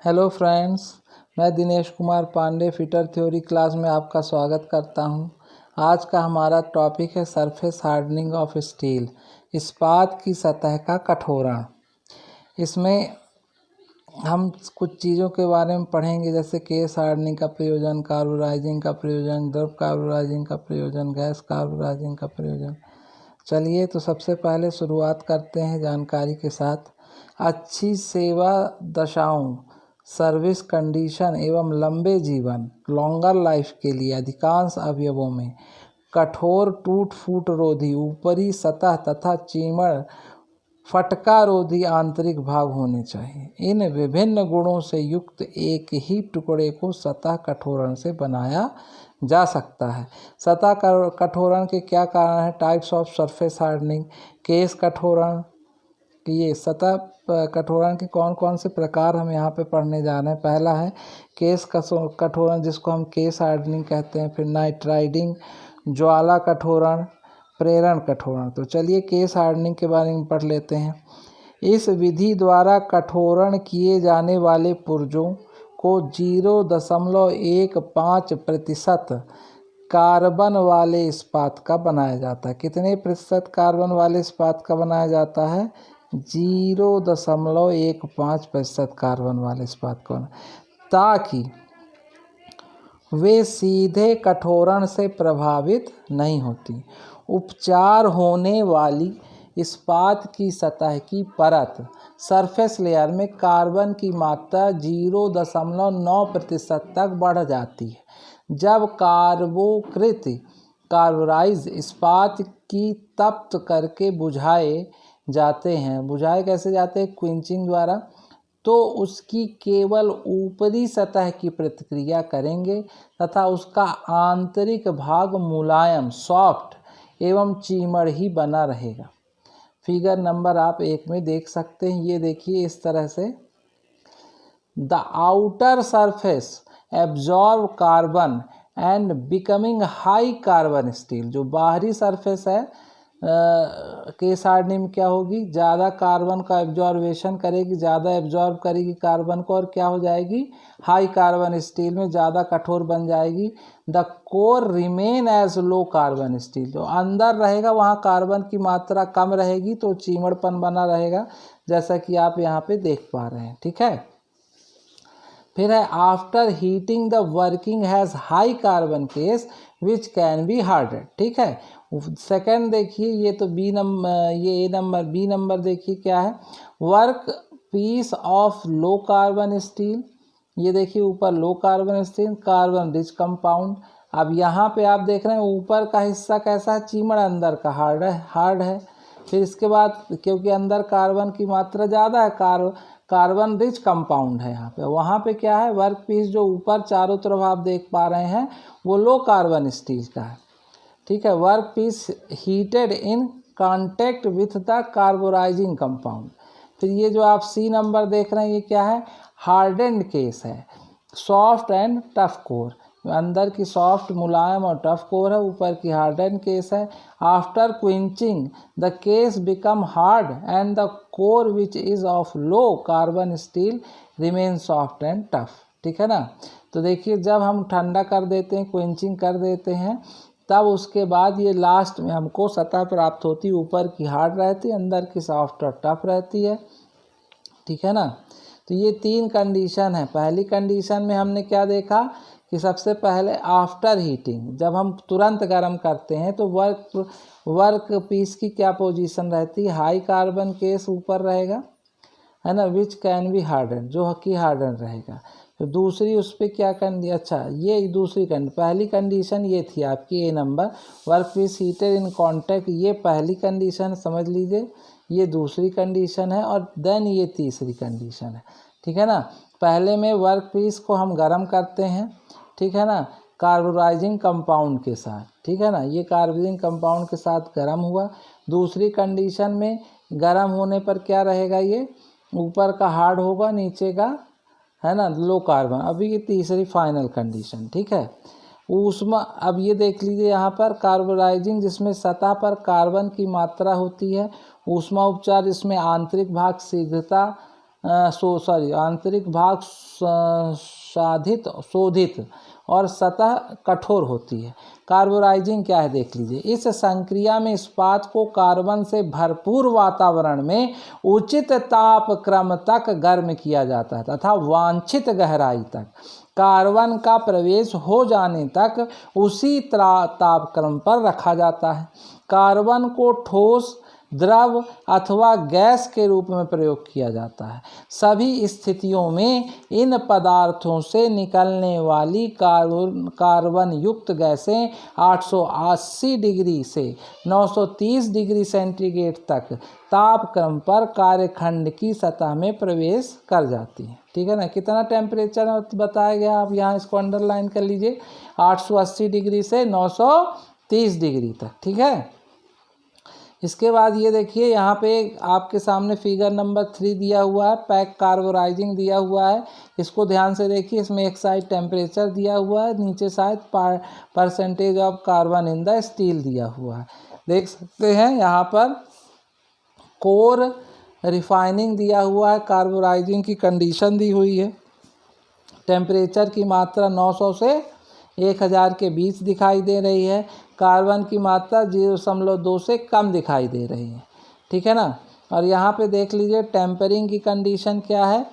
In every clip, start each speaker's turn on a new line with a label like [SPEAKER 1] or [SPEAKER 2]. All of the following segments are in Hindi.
[SPEAKER 1] हेलो फ्रेंड्स, मैं Dinesh Kumar Pandey fitter theory class में आपका स्वागत करता हूं। आज का हमारा टॉपिक है सरफेस हार्डनिंग ऑफ स्टील, इस्पात की सतह का कठोरण। इसमें हम कुछ चीज़ों के बारे में पढ़ेंगे, जैसे केस हार्डनिंग का प्रयोजन, कार्बोराइजिंग का प्रयोजन, द्रव कार्बोराइजिंग का प्रयोजन, गैस कार्बोराइजिंग का प्रयोजन। चलिए तो सबसे पहले शुरुआत करते हैं जानकारी के साथ। अच्छी सेवा दशाओं, सर्विस कंडीशन एवं लंबे जीवन, लॉन्गर लाइफ के लिए अधिकांश अवयवों में कठोर टूट फूट रोधी ऊपरी सतह तथा चीमड़ फटका रोधी आंतरिक भाग होने चाहिए। इन विभिन्न गुणों से युक्त एक ही टुकड़े को सतह कठोरण से बनाया जा सकता है। सतह कठोरण के क्या कारण हैं? Types of surface hardening. Case कठोरण, ये सतह कठोरण के कौन कौन से प्रकार हम यहाँ पे पढ़ने जा रहे हैं। पहला है केस कठोरण, जिसको हम केस हार्डनिंग कहते हैं। फिर नाइट्राइडिंग, ज्वाला कठोरण, प्रेरण कठोरण। तो चलिए केस हार्डनिंग के बारे में पढ़ लेते हैं। इस विधि द्वारा कठोरण किए जाने वाले पुर्जों को 0.15% कार्बन वाले इस्पात का बनाया जाता है। कितने प्रतिशत कार्बन वाले इस्पात का बनाया जाता है? 0.15% कार्बन वाले इस्पात का, ताकि वे सीधे कठोरण से प्रभावित नहीं होती। उपचार होने वाली इस्पात की सतह की परत, सरफेस लेयर में कार्बन की मात्रा 0.9% तक बढ़ जाती है। जब कार्बोराइज इस्पात की तप्त करके बुझाए कैसे जाते हैं? क्विंचिंग द्वारा। तो उसकी केवल ऊपरी सतह की प्रतिक्रिया करेंगे तथा उसका आंतरिक भाग मुलायम, सॉफ्ट एवं चीमड़ ही बना रहेगा। फिगर नंबर आप 1 में देख सकते हैं। ये देखिए इस तरह से, the outer surface absorb carbon and becoming high carbon steel. जो बाहरी सरफेस है केस हार्डनिंग में क्या होगी? ज़्यादा कार्बन का एब्जॉर्बेशन करेगी, ज़्यादा एब्जॉर्ब करेगी कार्बन को, और क्या हो जाएगी? हाई कार्बन स्टील में ज़्यादा कठोर बन जाएगी। The core remain as low carbon steel. जो अंदर रहेगा वहाँ कार्बन की मात्रा कम रहेगी, तो चीमड़पन बना रहेगा, जैसा कि आप यहाँ पे देख पा रहे हैं। ठीक है। फिर है after heating the working has high carbon case which can be hardened. ठीक है। सेकंड देखिए, ये तो बी नंबर देखिए क्या है? Work piece of low carbon steel. ये देखिए ऊपर low carbon steel, carbon rich compound. अब यहाँ पे आप देख रहे हैं ऊपर का हिस्सा कैसा है? चीमड़, अंदर का हार्ड है। फिर इसके बाद क्योंकि अंदर कार्बन की मात्रा ज़्यादा है, कार्बन रिच कंपाउंड है यहाँ पे। वहाँ पे क्या है? वर्क पीस जो ऊपर चारों तरफ आप देख पा रहे हैं वो लो कार्बन स्टील का है। ठीक है। Work piece heated in contact with the carburising compound. फिर ये जो आप सी नंबर देख रहे हैं ये क्या है? हार्डेंड केस है, सॉफ्ट एंड टफ कोर। अंदर की सॉफ्ट मुलायम और टफ कोर है, ऊपर की हार्डेंड केस है। After quenching the case become hard and the core which is of low carbon steel remain soft and tough. ठीक है ना। तो देखिए जब हम ठंडा कर देते हैं, क्विंचिंग कर देते हैं, तब उसके बाद ये लास्ट में हमको सतह प्राप्त होती है। ऊपर की हार्ड रहती है, अंदर की सॉफ्ट और टफ रहती है। ठीक है ना। तो ये 3 कंडीशन है। पहली कंडीशन में हमने क्या देखा कि सबसे पहले आफ्टर हीटिंग, जब हम तुरंत गर्म करते हैं तो वर्क पीस की क्या पोजीशन रहती है? हाई कार्बन केस ऊपर रहेगा, है ना, विच कैन बी हार्डन, जो कि हार्डन रहेगा। तो दूसरी उस पर क्या ये दूसरी पहली कंडीशन ये थी आपकी A number, work piece heated in contact. ये पहली कंडीशन समझ लीजिए, ये दूसरी कंडीशन है, और देन ये तीसरी कंडीशन है। ठीक है ना। पहले में वर्क पीस को हम गर्म करते हैं, ठीक है ना, कार्बोराइजिंग कंपाउंड के साथ। ठीक है ना। ये कार्बोराइजिंग कंपाउंड के साथ गर्म हुआ। दूसरी कंडीशन में गर्म होने पर क्या रहेगा? ये ऊपर का हार्ड होगा, नीचे का, है ना, लो कार्बन। अभी ये तीसरी फाइनल कंडीशन। ठीक है। ऊष्मा, अब ये देख लीजिए यहाँ पर कार्बोराइजिंग, जिसमें सतह पर कार्बन की मात्रा होती है। ऊष्मा उपचार, इसमें आंतरिक भाग शीघ्रता आंतरिक भाग शोधित और सतह कठोर होती है। कार्बोराइजिंग क्या है देख लीजिए। इस संक्रिया में इस्पात को कार्बन से भरपूर वातावरण में उचित ताप क्रम तक गर्म किया जाता है तथा वांछित गहराई तक कार्बन का प्रवेश हो जाने तक उसी तापक्रम पर रखा जाता है। कार्बन को ठोस, द्रव अथवा गैस के रूप में प्रयोग किया जाता है। सभी स्थितियों में इन पदार्थों से निकलने वाली कार्बन युक्त गैसें 880 डिग्री से 930 डिग्री सेंटीग्रेड तक तापक्रम पर कार्यखंड की सतह में प्रवेश कर जाती हैं। ठीक है ना। कितना टेम्परेचर बताया गया, आप यहाँ इसको अंडरलाइन कर लीजिए, 880 डिग्री से 930 डिग्री तक। ठीक है। इसके बाद ये देखिए यहाँ पे आपके सामने फिगर नंबर 3 दिया हुआ है, पैक कार्बोराइजिंग दिया हुआ है। इसको ध्यान से देखिए। इसमें एक साइड टेम्परेचर दिया हुआ है, नीचे side percentage of carbon in the steel दिया हुआ है। देख सकते हैं यहाँ पर कोर रिफाइनिंग दिया हुआ है, कार्बोराइजिंग की कंडीशन दी हुई है। टेम्परेचर की मात्रा 900 से 1000 के बीच दिखाई दे रही है। कार्बन की मात्रा 0.2 से कम दिखाई दे रही है। ठीक है ना। और यहाँ पे देख लीजिए टेम्परिंग की कंडीशन क्या है।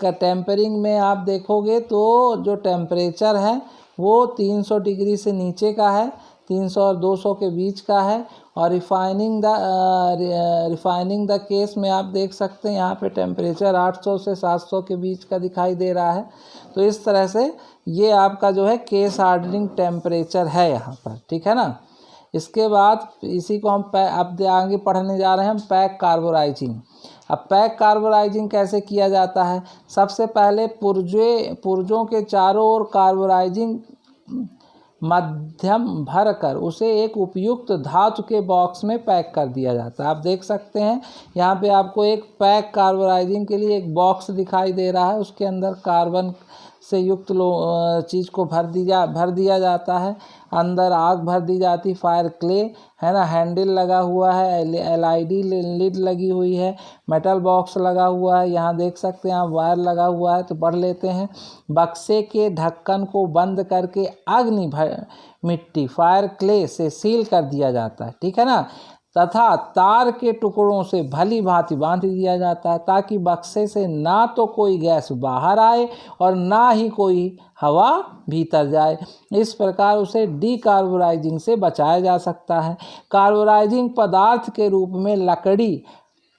[SPEAKER 1] टेम्परिंग में आप देखोगे तो जो टेम्परेचर है वो 300 डिग्री से नीचे का है, 300 और 200 के बीच का है। और रिफाइनिंग द केस में आप देख सकते हैं यहाँ पे टेम्परेचर 800 से 700 के बीच का दिखाई दे रहा है। तो इस तरह से ये आपका जो है केस हार्डनिंग टेम्परेचर है यहाँ पर। ठीक है ना। इसके बाद इसी को हम अब आगे पढ़ने जा रहे हैं हम पैक कार्बोराइजिंग। अब पैक कार्बोराइजिंग कैसे किया जाता है। सबसे पहले पुर्जों के चारों ओर कार्बोराइजिंग मध्यम भर कर उसे एक उपयुक्त धातु के बॉक्स में पैक कर दिया जाता है। आप देख सकते हैं यहाँ पे आपको एक पैक कार्बोराइजिंग के लिए एक बॉक्स दिखाई दे रहा है। उसके अंदर कार्बन से युक्त चीज़ को भर दिया जाता है। अंदर आग भर दी जाती, फायर क्ले है ना, हैंडल लगा हुआ है, LED लिड लगी हुई है, मेटल बॉक्स लगा हुआ है। यहाँ देख सकते हैं आप वायर लगा हुआ है। तो पढ़ लेते हैं। बक्से के ढक्कन को बंद करके अग्नि मिट्टी फायर क्ले से सील कर दिया जाता है। ठीक है ना। तथा तार के टुकड़ों से भली भांति बांध दिया जाता है ताकि बक्से से ना तो कोई गैस बाहर आए और ना ही कोई हवा भीतर जाए। इस प्रकार उसे डीकार्बोराइजिंग से बचाया जा सकता है। कार्बोराइजिंग पदार्थ के रूप में लकड़ी,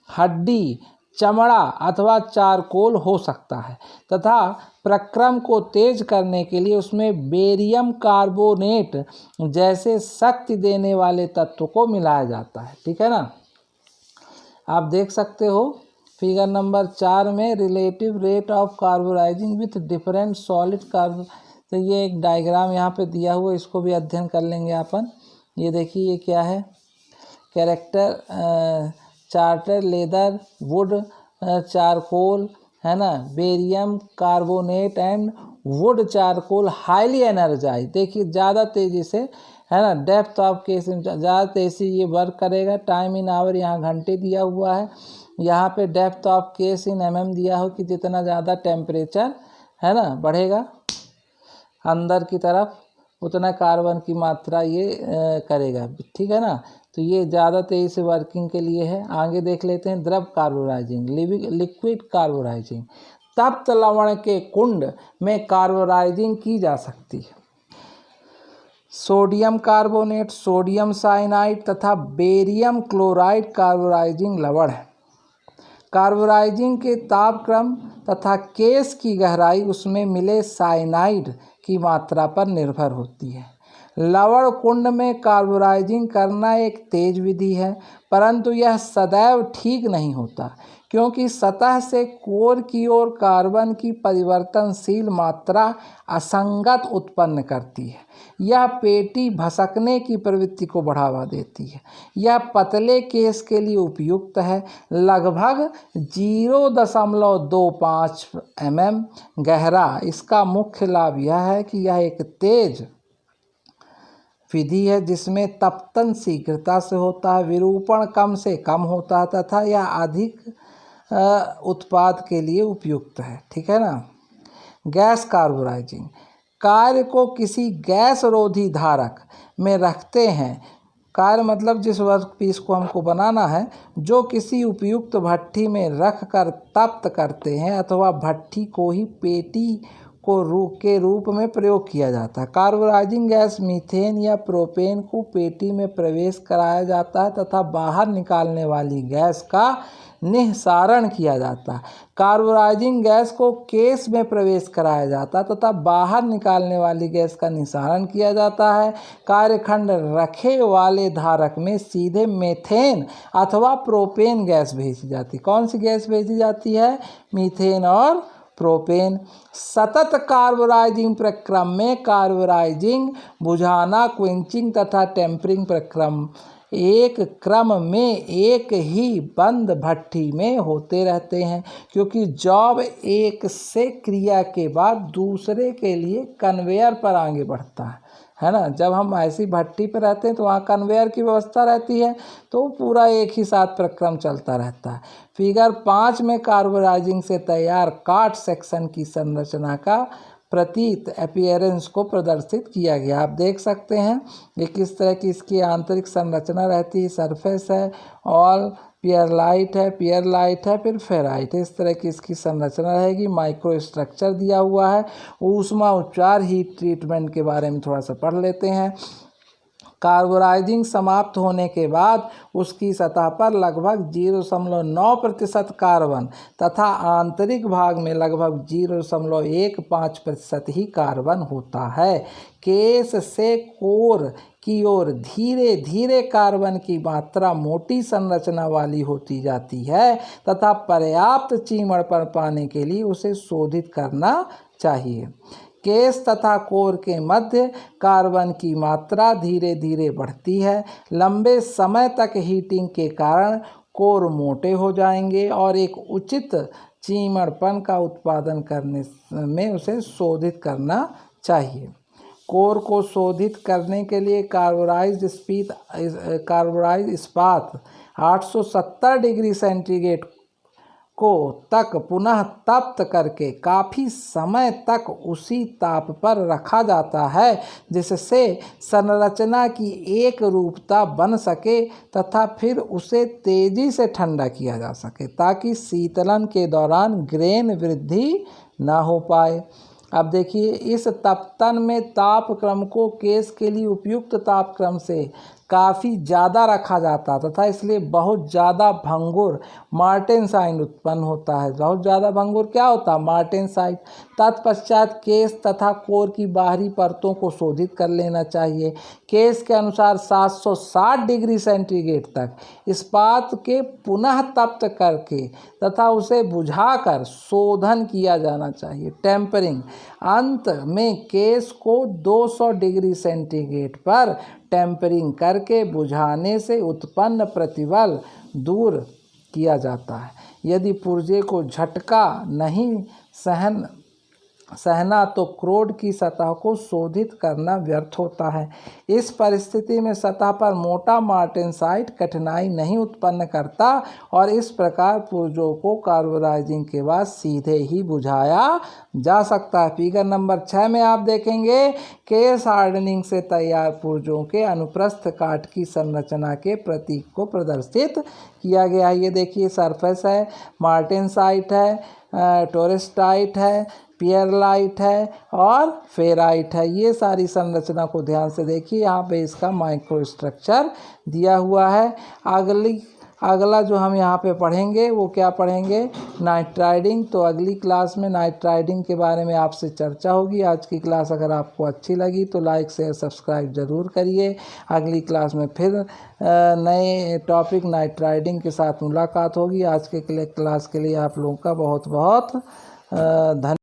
[SPEAKER 1] हड्डी, चमड़ा अथवा चारकोल हो सकता है तथा प्रक्रम को तेज करने के लिए उसमें बेरियम कार्बोनेट जैसे शक्ति देने वाले तत्व को मिलाया जाता है। ठीक है ना। आप देख सकते हो फिगर नंबर 4 में relative rate of carburizing with different solid carbo. तो ये एक डायग्राम यहाँ पे दिया हुआ, इसको भी अध्ययन कर लेंगे अपन। ये देखिए ये क्या है, character charter leather wood charcoal है ना, barium carbonate and wood charcoal highly energise. देखिए ज़्यादा तेज़ी से है ना, डेप्थ ऑफ केस ज़्यादा तेज़ी ये वर्क करेगा। टाइम इन आवर यहाँ घंटे दिया हुआ है। यहाँ पे depth of case in mm दिया हो कि जितना ज़्यादा टेम्परेचर है ना बढ़ेगा अंदर की तरफ उतना कार्बन की मात्रा ये करेगा। ठीक है ना। तो ये ज़्यादा तेज़ी से वर्किंग के लिए है। आगे देख लेते हैं द्रव कार्बोराइजिंग, लिक्विड कार्बोराइजिंग। तप्त लवण के कुंड में कार्बोराइजिंग की जा सकती है। सोडियम कार्बोनेट, सोडियम साइनाइड तथा बेरियम क्लोराइड कार्बोराइजिंग लवण है। कार्बोराइजिंग के तापक्रम तथा केस की गहराई उसमें मिले साइनाइड की मात्रा पर निर्भर होती है। लवण कुंड में कार्बोराइजिंग करना एक तेज विधि है, परंतु यह सदैव ठीक नहीं होता क्योंकि सतह से कोर की ओर कार्बन की परिवर्तनशील मात्रा असंगत उत्पन्न करती है। यह पेटी भसकने की प्रवृत्ति को बढ़ावा देती है। यह पतले केस के लिए उपयुक्त है। लगभग 0.25 mm गहरा। इसका मुख्य लाभ यह है कि यह एक तेज विधि है जिसमें तपतन शीघ्रता से होता है, विरूपण कम से कम होता है तथा यह उत्पाद के लिए उपयुक्त है। ठीक है ना। गैस कार्बोराइजिंग कार्य को किसी गैस रोधी धारक में रखते हैं। कार्य मतलब जिस वर्कपीस को हमको बनाना है, जो किसी उपयुक्त भट्ठी में रख कर तप्त करते हैं अथवा भट्ठी को ही पेटी के रूप में प्रयोग किया जाता है। कार्बोराइजिंग गैस मीथेन या प्रोपेन को पेटी में प्रवेश कराया जाता है तथा बाहर निकालने वाली गैस का निस्सारण किया जाता है। कार्बोराइजिंग गैस को केस में प्रवेश कराया जाता है तथा बाहर निकालने वाली गैस का निस्सारण किया जाता है। कार्यखंड रखे वाले धारक में सीधे मीथेन अथवा प्रोपेन गैस भेजी जाती है। कौन सी गैस भेजी जाती है? मीथेन और प्रोपेन। सतत कार्बोराइजिंग प्रक्रम में कार्बोराइजिंग, बुझाना, क्विंचिंग तथा टेम्परिंग प्रक्रम एक क्रम में एक ही बंद भट्ठी में होते रहते हैं, क्योंकि जॉब एक से क्रिया के बाद दूसरे के लिए कन्वेयर पर आगे बढ़ता है ना। जब हम ऐसी भट्टी पर रहते हैं तो वहाँ कन्वेयर की व्यवस्था रहती है, तो पूरा एक ही साथ प्रक्रम चलता रहता है। फिगर 5 में कार्बोराइजिंग से तैयार काट सेक्शन की संरचना का प्रतीत अपीयरेंस को प्रदर्शित किया गया। आप देख सकते हैं ये किस तरह की इसकी आंतरिक संरचना रहती है। सरफेस है, ऑल पियरलाइट है, फिर फेराइट है। इस तरह की इसकी संरचना रहेगी। माइक्रो स्ट्रक्चर दिया हुआ है। ऊष्मा उपचार हीट ट्रीटमेंट के बारे में थोड़ा सा पढ़ लेते हैं। कार्बोराइजिंग समाप्त होने के बाद उसकी सतह पर लगभग 0.9% कार्बन तथा आंतरिक भाग में लगभग 0.15% ही कार्बन होता है। केस से कोर की ओर धीरे धीरे कार्बन की मात्रा मोटी संरचना वाली होती जाती है तथा पर्याप्त चीमड़पन पाने के लिए उसे शोधित करना चाहिए। केस तथा कोर के मध्य कार्बन की मात्रा धीरे धीरे बढ़ती है। लंबे समय तक हीटिंग के कारण कोर मोटे हो जाएंगे और एक उचित चीमड़पन का उत्पादन करने में उसे शोधित करना चाहिए। कोर को शोधित करने के लिए कार्बोराइज्ड इस्पात 870 डिग्री सेंटीग्रेड को तक पुनः तप्त करके काफ़ी समय तक उसी ताप पर रखा जाता है, जिससे संरचना की एक रूपता बन सके तथा फिर उसे तेजी से ठंडा किया जा सके, ताकि शीतलन के दौरान ग्रेन वृद्धि ना हो पाए। अब देखिए, इस तपतन में तापक्रम को केस के लिए उपयुक्त तापक्रम से काफ़ी ज़्यादा रखा जाता तथा इसलिए बहुत ज़्यादा भंगुर मार्टेनसाइट उत्पन्न होता है। बहुत ज़्यादा भंगुर क्या होता है? मार्टेनसाइट। तत्पश्चात केस तथा कोर की बाहरी परतों को शोधित कर लेना चाहिए। केस के अनुसार 760 डिग्री सेंटीग्रेड तक इस्पात के पुनः तप्त करके तथा उसे बुझाकर शोधन किया जाना चाहिए, टेम्परिंग। अंत में केस को 200 डिग्री सेंटीग्रेड पर टेम्परिंग करके बुझाने से उत्पन्न प्रतिबल दूर किया जाता है। यदि पुर्जे को झटका नहीं सहना तो क्रोड की सतह को शोधित करना व्यर्थ होता है। इस परिस्थिति में सतह पर मोटा मार्टेनसाइट कठिनाई नहीं उत्पन्न करता और इस प्रकार पुर्जों को कार्बोराइजिंग के बाद सीधे ही बुझाया जा सकता है। फिगर नंबर 6 में आप देखेंगे केस हार्डनिंग से तैयार पुर्जों के अनुप्रस्थ काट की संरचना के प्रतीक को प्रदर्शित किया गया है। ये देखिए, सरफेस है, मार्टेनसाइट है, टोरेस्टाइट है, पियरलाइट है और फेराइट है। ये सारी संरचना को ध्यान से देखिए। यहाँ पे इसका माइक्रो स्ट्रक्चर दिया हुआ है। अगला जो हम यहाँ पे पढ़ेंगे वो क्या पढ़ेंगे? नाइट्राइडिंग। तो अगली क्लास में नाइट्राइडिंग के बारे में आपसे चर्चा होगी। आज की क्लास अगर आपको अच्छी लगी तो लाइक शेयर सब्सक्राइब ज़रूर करिए। अगली क्लास में फिर नए टॉपिक नाइट्राइडिंग के साथ मुलाकात होगी। आज के क्लास के लिए आप लोगों का बहुत बहुत धन्यवाद।